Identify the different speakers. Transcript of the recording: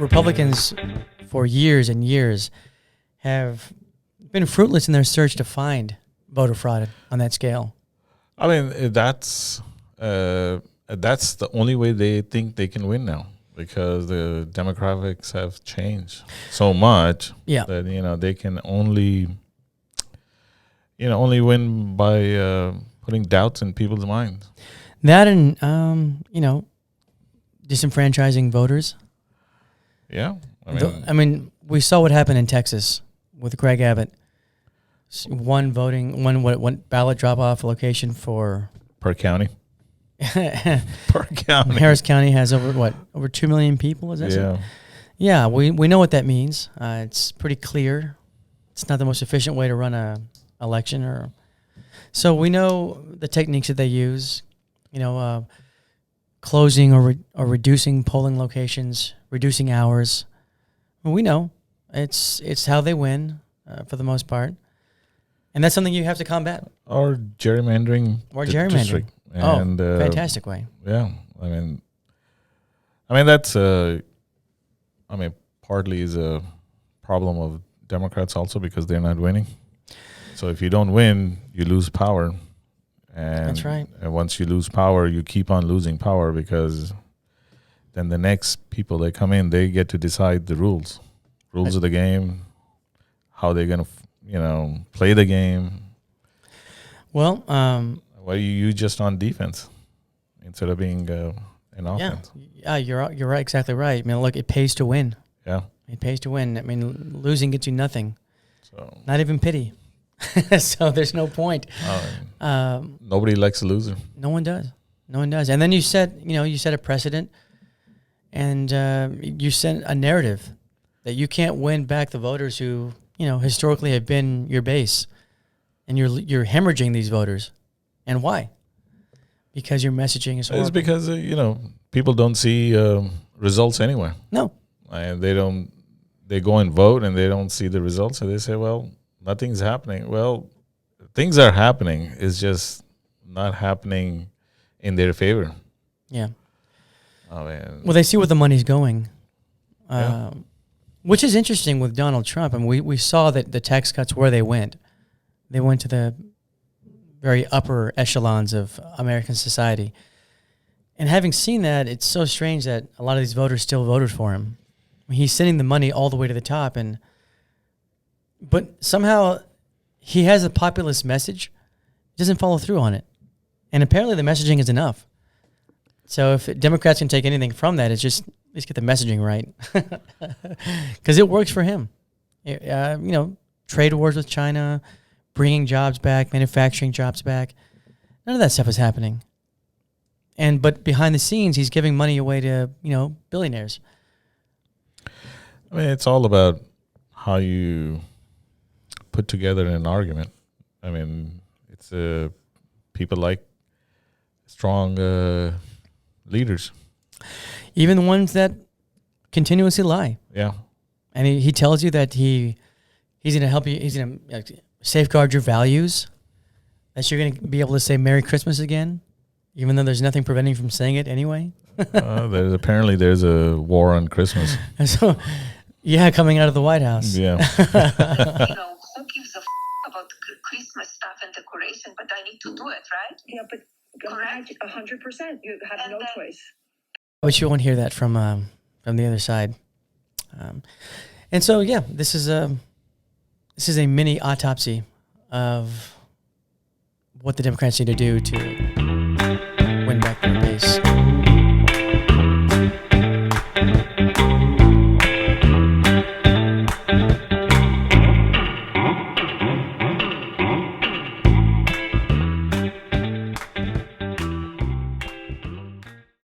Speaker 1: Republicans for years and years have been fruitless in their search to find voter fraud on that scale.
Speaker 2: I mean, that's the only way they think they can win now, because the demographics have changed so much that they can only win by putting doubts in people's minds.
Speaker 1: That and disenfranchising voters.
Speaker 2: Yeah,
Speaker 1: I mean, we saw what happened in Texas with Greg Abbott. One ballot drop-off location for
Speaker 2: per county. Per county.
Speaker 1: Harris County has over 2 million people. Is that so? Yeah, we know what that means. It's pretty clear. It's not the most efficient way to run a election, so we know the techniques that they use. Closing or reducing polling locations, reducing hours. We know it's how they win for the most part, and that's something you have to combat.
Speaker 2: Or gerrymandering. District. And,
Speaker 1: fantastic way.
Speaker 2: Yeah, I mean that's partly is a problem of Democrats also, because they're not winning. So if you don't win, you lose power. And
Speaker 1: that's right.
Speaker 2: And once you lose power, you keep on losing power, because then the next people that come in, they get to decide the rules of the game, how they're going to, play the game.
Speaker 1: Well,
Speaker 2: why are you just on defense instead of being an offense?
Speaker 1: Yeah, you're right, exactly right. I mean, look, it pays to win.
Speaker 2: Yeah,
Speaker 1: it pays to win. I mean, losing gets you nothing.
Speaker 2: So
Speaker 1: not even pity. So there's no point.
Speaker 2: Nobody likes a loser.
Speaker 1: No one does. And then you set a precedent, and you set a narrative that you can't win back the voters who, historically have been your base, and you're hemorrhaging these voters. And why? Because your messaging is horrible.
Speaker 2: It's because people don't see results anyway.
Speaker 1: No,
Speaker 2: and they go and vote and they don't see the results, and they say, well, nothing's happening. Well, things are happening. It's just not happening in their favor.
Speaker 1: Yeah.
Speaker 2: Well,
Speaker 1: they see where the money's going, which is interesting with Donald Trump. I mean, we saw that the tax cuts, where they went. They went to the very upper echelons of American society. And having seen that, it's so strange that a lot of these voters still voted for him. I mean, he's sending the money all the way to the top, but somehow he has a populist message. He doesn't follow through on it. And apparently the messaging is enough. So if Democrats can take anything from that, it's just at least get the messaging right. Because it works for him. Trade wars with China, bringing jobs back, manufacturing jobs back. None of that stuff is happening. But behind the scenes, he's giving money away to, billionaires.
Speaker 2: I mean, it's all about how you put together an argument. I mean, it's people like strong leaders,
Speaker 1: even the ones that continuously lie.
Speaker 2: Yeah,
Speaker 1: and he tells you that he's going to help you. He's going to safeguard your values. That you're going to be able to say Merry Christmas again, even though there's nothing preventing you from saying it anyway.
Speaker 2: There's a war on Christmas.
Speaker 1: So, coming out of the White House.
Speaker 2: Yeah.
Speaker 3: Who gives a about Christmas stuff and decoration? But I need to do it, right?
Speaker 4: Yeah, but correct, 100%. You have no choice.
Speaker 1: But you won't hear that from the other side. And so, this is a mini autopsy of what the Democrats need to do to